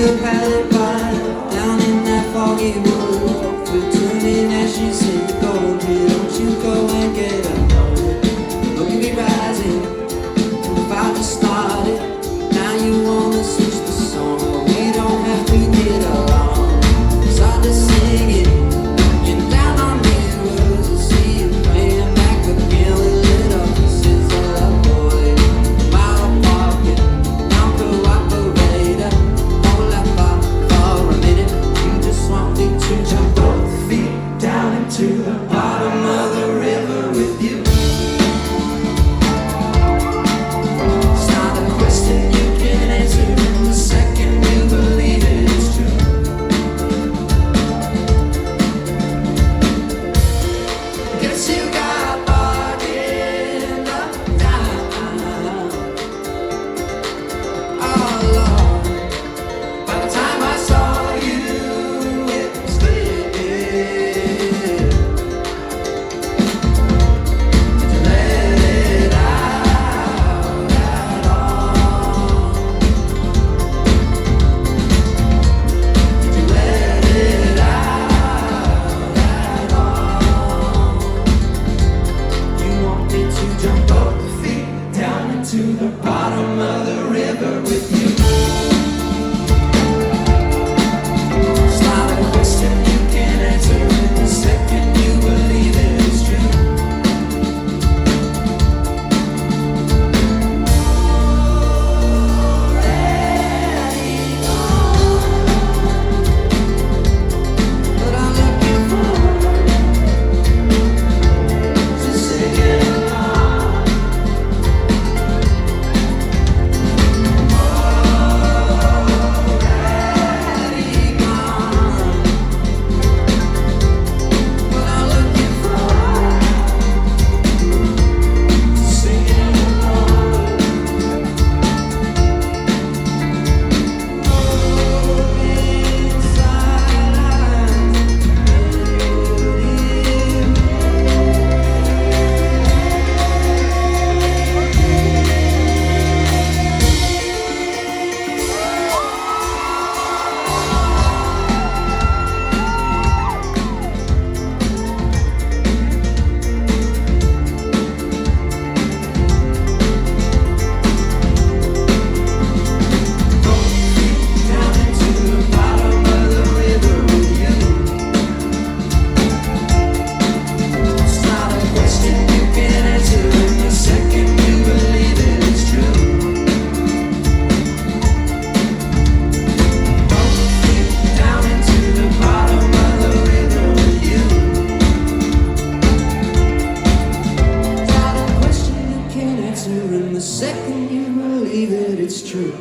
a pallet pie down in that foggy wood. We're turning ashes into gold. Don't you go and get up. Look at me rising, the fire just started. Now you wanna switch the song, but we don't have to get along. Start to sing it, you're down on these words. I see you playing back again with lit up pieces of love, boy. Mile pocket, down the operator. Hold that bar for a minute. You just want me to jump both feet down into the bottom of the river with you. It's not a question you can answer in the second you believe it is true. Guess you got bargained up down. Oh Lord, by the time I saw you, it was clear. Did you let it out at all? Did you let it out at all? You want me to jump both feet down into the bottom of the river with you. It's not a question you can answer in the second you believe it is true. Already gone, but I'm looking forward to singing along. Already gone, but I'm looking forward to singing along. Down into the bottom of the river with you. It's not a question you can answer in the second you believe it is true. Down into the bottom of the river with you. It's not a question you can answer in the second you believe it it's true.